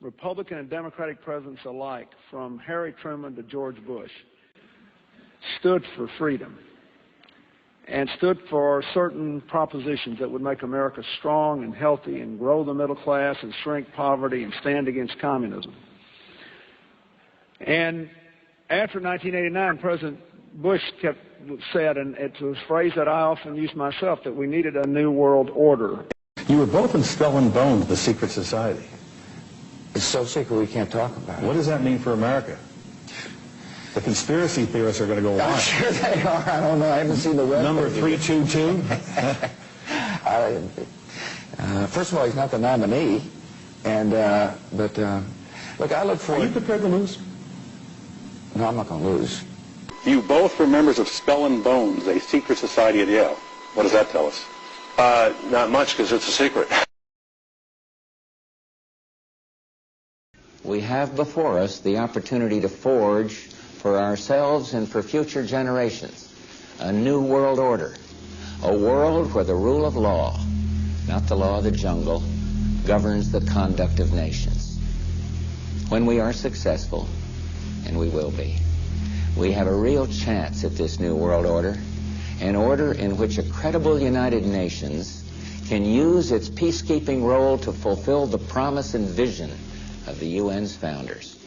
Republican and Democratic presidents alike, from Harry Truman to George Bush, stood for freedom and stood for certain propositions that would make America strong and healthy and grow the middle class and shrink poverty and stand against communism. And after 1989, President Bush said, and it's a phrase that I often use myself, that we needed a new world order. You were both in Skull and Bones, the secret society. It's so secret we can't talk about it. What does that mean for America? The conspiracy theorists are going to go wild. I'm sure they are. I don't know. I haven't seen the rest. Number 322? First of all, he's not the nominee. And, look, I look forward... Are you prepared to lose? No, I'm not going to lose. You both were members of Skull and Bones, a secret society at Yale. What does that tell us? Not much, because it's a secret. We have before us the opportunity to forge for ourselves and for future generations a new world order, a world where the rule of law, not the law of the jungle, governs the conduct of nations. When we are successful, and we will be, we have a real chance at this new world order, an order in which a credible United Nations can use its peacekeeping role to fulfill the promise and vision of the UN's founders.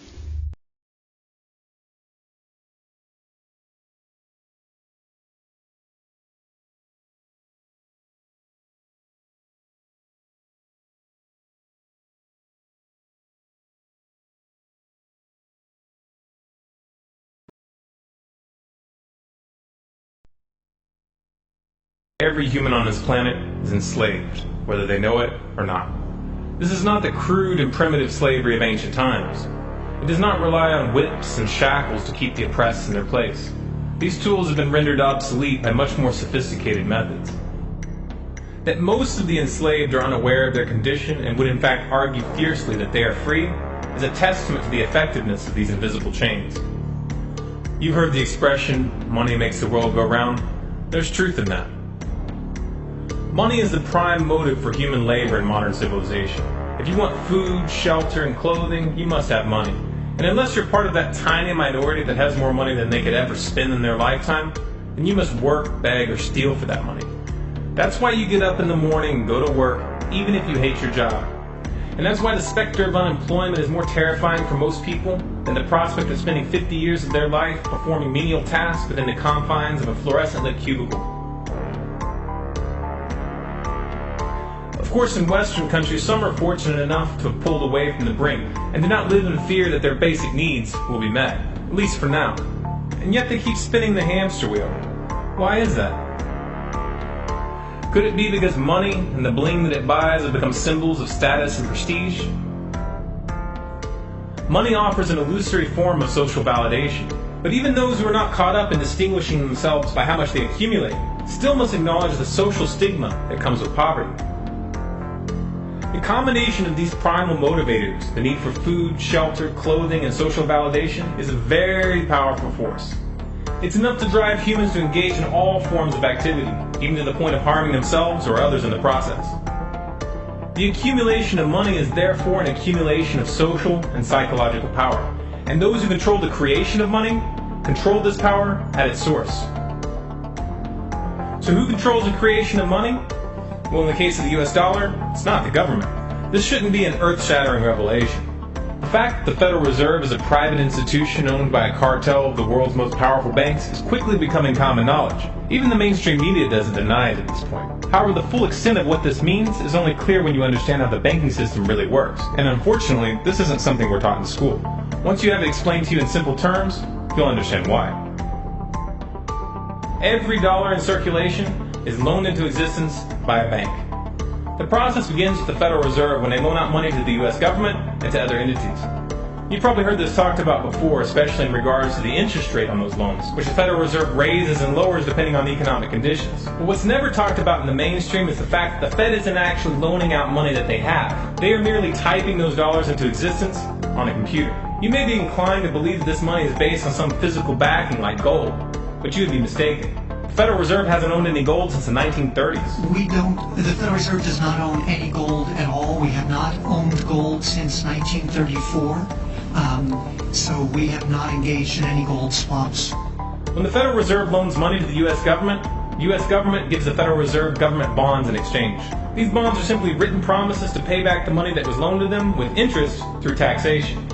Every human on this planet is enslaved, whether they know it or not. This is not the crude and primitive slavery of ancient times. It does not rely on whips and shackles to keep the oppressed in their place. These tools have been rendered obsolete by much more sophisticated methods. That most of the enslaved are unaware of their condition and would in fact argue fiercely that they are free is a testament to the effectiveness of these invisible chains. You've heard the expression, money makes the world go round. There's truth in that. Money is the prime motive for human labor in modern civilization. If you want food, shelter, and clothing, you must have money. And unless you're part of that tiny minority that has more money than they could ever spend in their lifetime, then you must work, beg, or steal for that money. That's why you get up in the morning and go to work, even if you hate your job. And that's why the specter of unemployment is more terrifying for most people than the prospect of spending 50 years of their life performing menial tasks within the confines of a fluorescent-lit cubicle. Of course, in Western countries, some are fortunate enough to have pulled away from the brink and do not live in fear that their basic needs will be met, at least for now. And yet they keep spinning the hamster wheel. Why is that? Could it be because money and the bling that it buys have become symbols of status and prestige? Money offers an illusory form of social validation, but even those who are not caught up in distinguishing themselves by how much they accumulate still must acknowledge the social stigma that comes with poverty. The combination of these primal motivators, the need for food, shelter, clothing, and social validation, is a very powerful force. It's enough to drive humans to engage in all forms of activity, even to the point of harming themselves or others in the process. The accumulation of money is therefore an accumulation of social and psychological power, and those who control the creation of money control this power at its source. So who controls the creation of money? Well, in the case of the US dollar, it's not the government. This shouldn't be an earth-shattering revelation. The fact that the Federal Reserve is a private institution owned by a cartel of the world's most powerful banks is quickly becoming common knowledge. Even the mainstream media doesn't deny it at this point. However, the full extent of what this means is only clear when you understand how the banking system really works. And unfortunately, this isn't something we're taught in school. Once you have it explained to you in simple terms, you'll understand why. Every dollar in circulation is loaned into existence by a bank. The process begins with the Federal Reserve when they loan out money to the US government and to other entities. You've probably heard this talked about before, especially in regards to the interest rate on those loans, which the Federal Reserve raises and lowers depending on the economic conditions. But what's never talked about in the mainstream is the fact that the Fed isn't actually loaning out money that they have. They are merely typing those dollars into existence on a computer. You may be inclined to believe that this money is based on some physical backing like gold, but you would be mistaken. The Federal Reserve hasn't owned any gold since the 1930s. The Federal Reserve does not own any gold at all. We have not owned gold since 1934. So we have not engaged in any gold swaps. When the Federal Reserve loans money to the U.S. government gives the Federal Reserve government bonds in exchange. These bonds are simply written promises to pay back the money that was loaned to them with interest through taxation.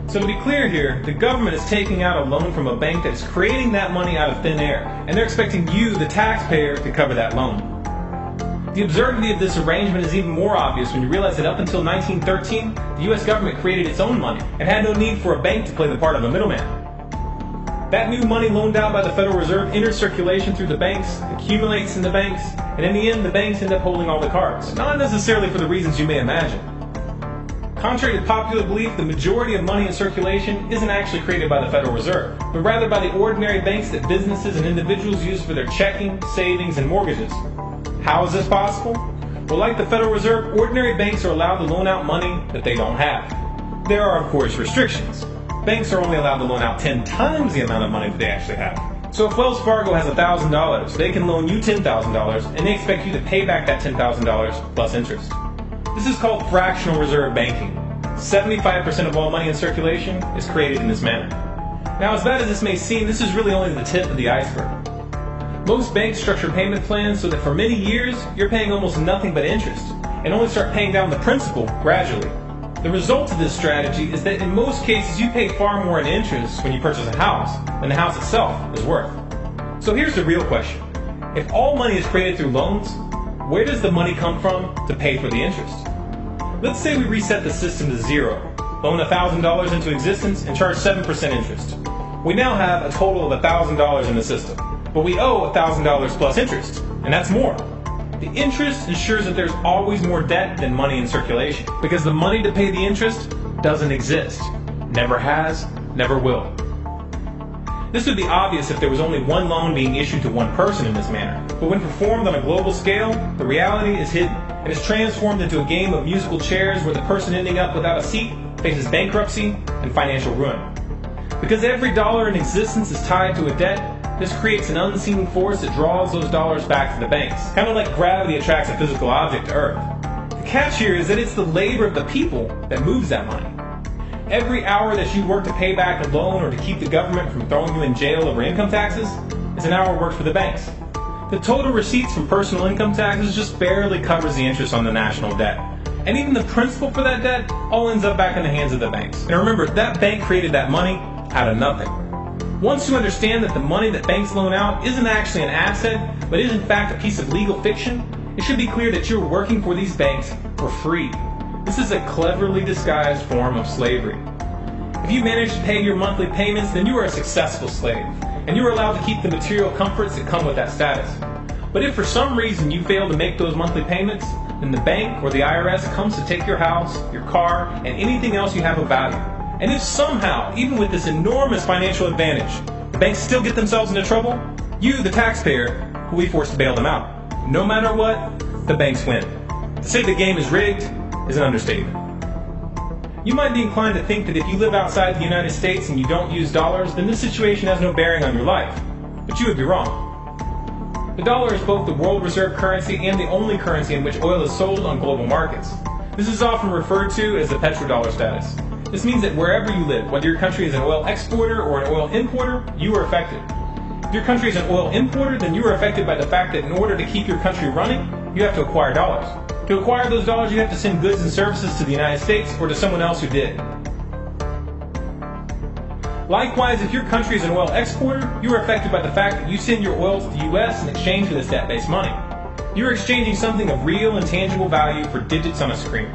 So to be clear here, the government is taking out a loan from a bank that is creating that money out of thin air, and they're expecting you, the taxpayer, to cover that loan. The absurdity of this arrangement is even more obvious when you realize that up until 1913, the U.S. government created its own money and had no need for a bank to play the part of a middleman. That new money loaned out by the Federal Reserve enters circulation through the banks, accumulates in the banks, and in the end, the banks end up holding all the cards. Not necessarily for the reasons you may imagine. Contrary to popular belief, the majority of money in circulation isn't actually created by the Federal Reserve, but rather by the ordinary banks that businesses and individuals use for their checking, savings, and mortgages. How is this possible? Well, like the Federal Reserve, ordinary banks are allowed to loan out money that they don't have. There are, of course, restrictions. Banks are only allowed to loan out 10 times the amount of money that they actually have. So if Wells Fargo has $1,000, they can loan you $10,000, and they expect you to pay back that $10,000 plus interest. This is called fractional reserve banking. 75% of all money in circulation is created in this manner. Now, as bad as this may seem, this is really only the tip of the iceberg. Most banks structure payment plans so that for many years, you're paying almost nothing but interest, and only start paying down the principal gradually. The result of this strategy is that in most cases, you pay far more in interest when you purchase a house than the house itself is worth. So here's the real question. If all money is created through loans, where does the money come from to pay for the interest? Let's say we reset the system to zero, loan $1,000 into existence, and charge 7% interest. We now have a total of $1,000 in the system, but we owe $1,000 plus interest, and that's more. The interest ensures that there's always more debt than money in circulation, because the money to pay the interest doesn't exist. Never has, never will. This would be obvious if there was only one loan being issued to one person in this manner, but when performed on a global scale, the reality is hidden and is transformed into a game of musical chairs where the person ending up without a seat faces bankruptcy and financial ruin. Because every dollar in existence is tied to a debt, this creates an unseen force that draws those dollars back to the banks, kind of like gravity attracts a physical object to Earth. The catch here is that it's the labor of the people that moves that money. Every hour that you work to pay back a loan or to keep the government from throwing you in jail over income taxes is an hour worked for the banks. The total receipts from personal income taxes just barely covers the interest on the national debt. And even the principal for that debt all ends up back in the hands of the banks. And remember, that bank created that money out of nothing. Once you understand that the money that banks loan out isn't actually an asset, but is in fact a piece of legal fiction, it should be clear that you're working for these banks for free. This is a cleverly disguised form of slavery. If you manage to pay your monthly payments, then you are a successful slave, and you are allowed to keep the material comforts that come with that status. But if for some reason you fail to make those monthly payments, then the bank or the IRS comes to take your house, your car, and anything else you have of value. And if somehow, even with this enormous financial advantage, the banks still get themselves into trouble, you, the taxpayer, will be forced to bail them out. No matter what, the banks win. To say the game is rigged is an understatement. You might be inclined to think that if you live outside the United States and you don't use dollars, then this situation has no bearing on your life. But you would be wrong. The dollar is both the world reserve currency and the only currency in which oil is sold on global markets. This is often referred to as the petrodollar status. This means that wherever you live, whether your country is an oil exporter or an oil importer, you are affected. If your country is an oil importer, then you are affected by the fact that in order to keep your country running, you have to acquire dollars. To acquire those dollars, you have to send goods and services to the United States or to someone else who did. Likewise, if your country is an oil exporter, you are affected by the fact that you send your oil to the U.S. in exchange for this debt-based money. You are exchanging something of real and tangible value for digits on a screen.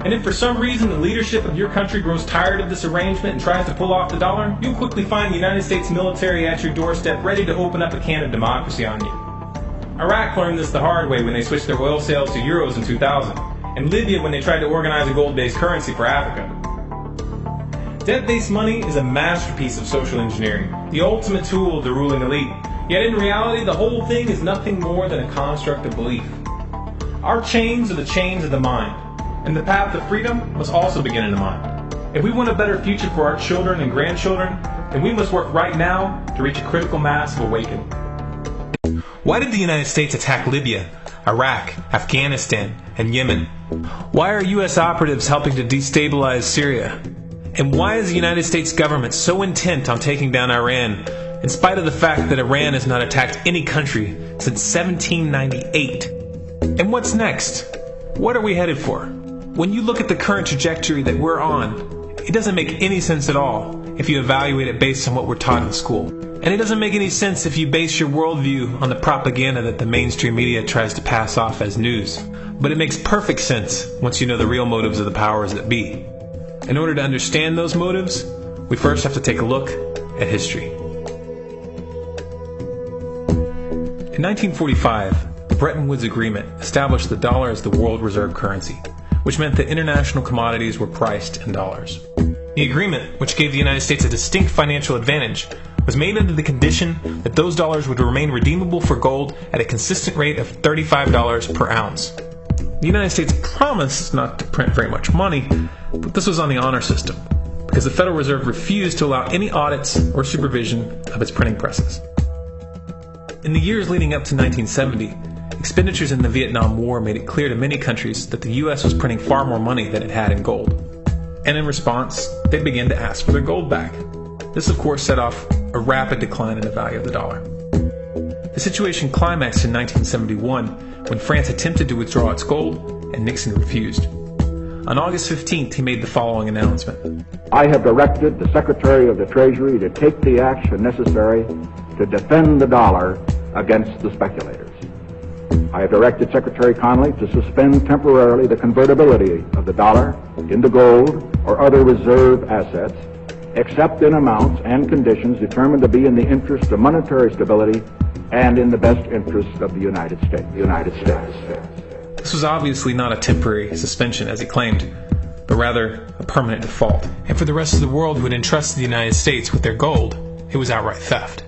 And if for some reason the leadership of your country grows tired of this arrangement and tries to pull off the dollar, you'll quickly find the United States military at your doorstep ready to open up a can of democracy on you. Iraq learned this the hard way when they switched their oil sales to euros in 2000, and Libya when they tried to organize a gold-based currency for Africa. Debt-based money is a masterpiece of social engineering, the ultimate tool of the ruling elite. Yet in reality, the whole thing is nothing more than a construct of belief. Our chains are the chains of the mind, and the path to freedom must also begin in the mind. If we want a better future for our children and grandchildren, then we must work right now to reach a critical mass of awakening. Why did the United States attack Libya, Iraq, Afghanistan, and Yemen? Why are U.S. operatives helping to destabilize Syria? And why is the United States government so intent on taking down Iran, in spite of the fact that Iran has not attacked any country since 1798? And what's next? What are we headed for? When you look at the current trajectory that we're on, it doesn't make any sense at all if you evaluate it based on what we're taught in school. And it doesn't make any sense if you base your worldview on the propaganda that the mainstream media tries to pass off as news. But it makes perfect sense once you know the real motives of the powers that be. In order to understand those motives, we first have to take a look at history. In 1945, the Bretton Woods Agreement established the dollar as the world reserve currency, which meant that international commodities were priced in dollars. The agreement, which gave the United States a distinct financial advantage, was made under the condition that those dollars would remain redeemable for gold at a consistent rate of $35 per ounce. The United States promised not to print very much money, but this was on the honor system, because the Federal Reserve refused to allow any audits or supervision of its printing presses. In the years leading up to 1970, expenditures in the Vietnam War made it clear to many countries that the U.S. was printing far more money than it had in gold. And in response, they began to ask for their gold back. This, of course, set off a rapid decline in the value of the dollar. The situation climaxed in 1971 when France attempted to withdraw its gold and Nixon refused. On August 15th, he made the following announcement. I have directed the Secretary of the Treasury to take the action necessary to defend the dollar against the speculators. I have directed Secretary Connally to suspend temporarily the convertibility of the dollar into gold or other reserve assets, except in amounts and conditions determined to be in the interest of monetary stability and in the best interest of the United States. This was obviously not a temporary suspension, as he claimed, but rather a permanent default. And for the rest of the world who had entrusted the United States with their gold, it was outright theft.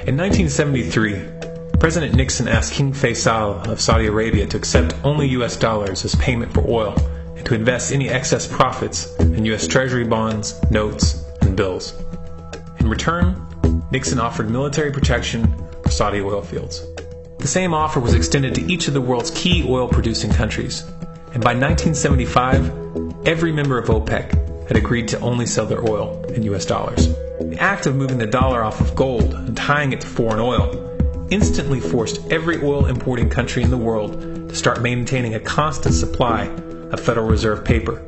In 1973, President Nixon asked King Faisal of Saudi Arabia to accept only U.S. dollars as payment for oil and to invest any excess profits in U.S. Treasury bonds, notes, and bills. In return, Nixon offered military protection for Saudi oil fields. The same offer was extended to each of the world's key oil-producing countries, and by 1975, every member of OPEC had agreed to only sell their oil in U.S. dollars. The act of moving the dollar off of gold and tying it to foreign oil instantly forced every oil-importing country in the world to start maintaining a constant supply of Federal Reserve paper.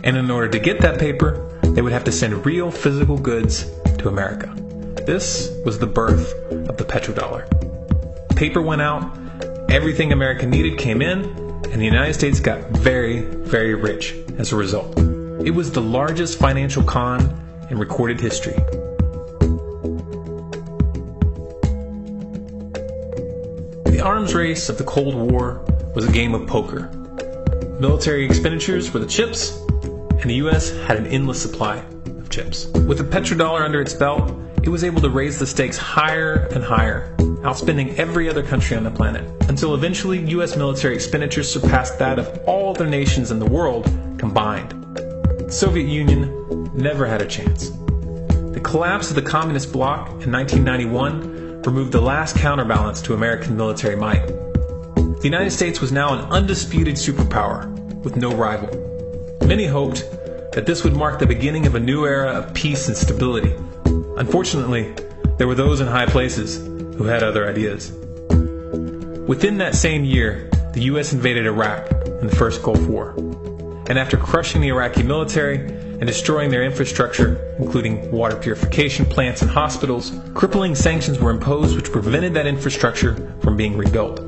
And in order to get that paper, they would have to send real physical goods to America. This was the birth of the petrodollar. Paper went out, everything America needed came in, and the United States got very, very rich as a result. It was the largest financial con in recorded history. The arms race of the Cold War was a game of poker. Military expenditures were the chips, and the U.S. had an endless supply of chips. With the petrodollar under its belt, it was able to raise the stakes higher and higher, outspending every other country on the planet, until eventually U.S. military expenditures surpassed that of all other nations in the world combined. The Soviet Union never had a chance. The collapse of the communist bloc in 1991 removed the last counterbalance to American military might. The United States was now an undisputed superpower with no rival. Many hoped that this would mark the beginning of a new era of peace and stability. Unfortunately, there were those in high places who had other ideas. Within that same year, the U.S. invaded Iraq in the First Gulf War. And after crushing the Iraqi military and destroying their infrastructure, including water purification plants and hospitals, crippling sanctions were imposed which prevented that infrastructure from being rebuilt.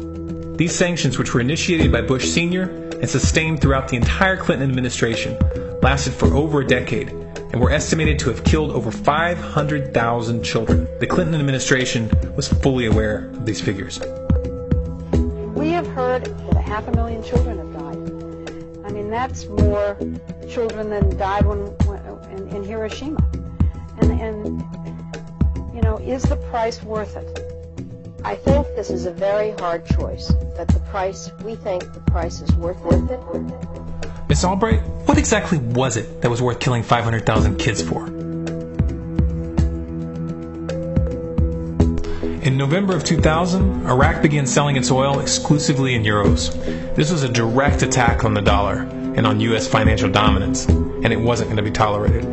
These sanctions, which were initiated by Bush Sr. and sustained throughout the entire Clinton administration, lasted for over a decade and were estimated to have killed over 500,000 children. The Clinton administration was fully aware of these figures. We have heard that 500,000 children have died. I mean, that's more children than died in Hiroshima. And you know, is the price worth it? I think this is a very hard choice, but we think the price is worth it. Miss Albright, what exactly was it that was worth killing 500,000 kids for? In November of 2000, Iraq began selling its oil exclusively in euros. This was a direct attack on the dollar and on U.S. financial dominance, and it wasn't going to be tolerated.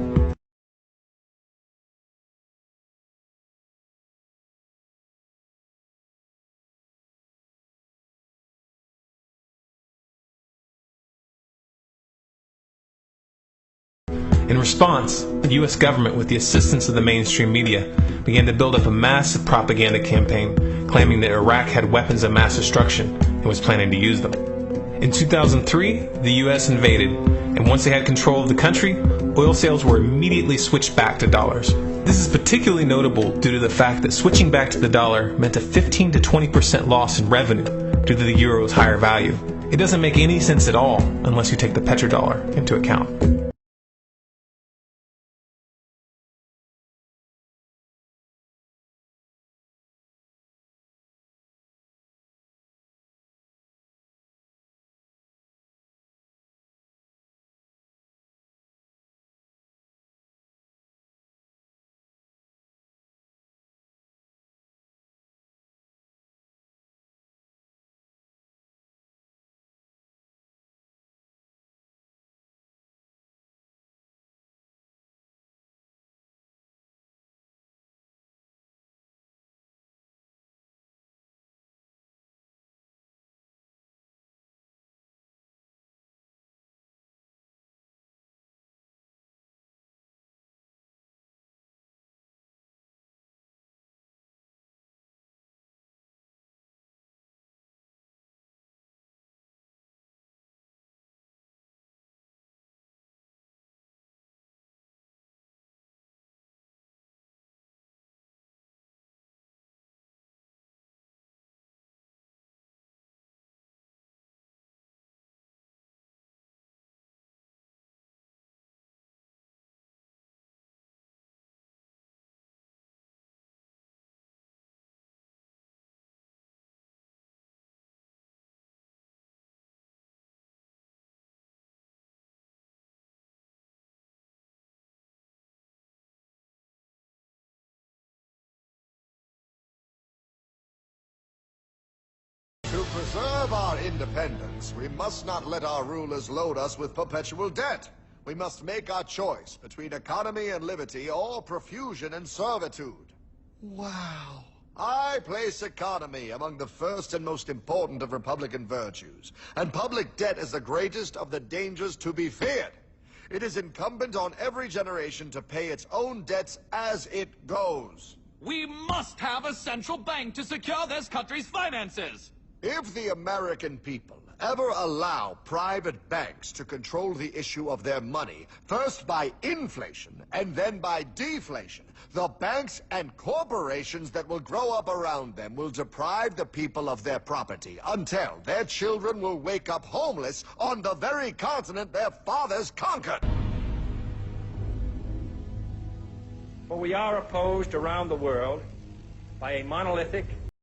In response, the U.S. government, with the assistance of the mainstream media, began to build up a massive propaganda campaign claiming that Iraq had weapons of mass destruction and was planning to use them. In 2003, the U.S. invaded, and once they had control of the country, oil sales were immediately switched back to dollars. This is particularly notable due to the fact that switching back to the dollar meant a 15 to 20% loss in revenue due to the euro's higher value. It doesn't make any sense at all unless you take the petrodollar into account. To preserve our independence, we must not let our rulers load us with perpetual debt. We must make our choice between economy and liberty or profusion and servitude. Wow. I place economy among the first and most important of Republican virtues, and public debt is the greatest of the dangers to be feared. It is incumbent on every generation to pay its own debts as it goes. We must have a central bank to secure this country's finances. If the American people ever allow private banks to control the issue of their money, first by inflation and then by deflation, the banks and corporations that will grow up around them will deprive the people of their property until their children will wake up homeless on the very continent their fathers conquered. For we are opposed around the world by a monolithic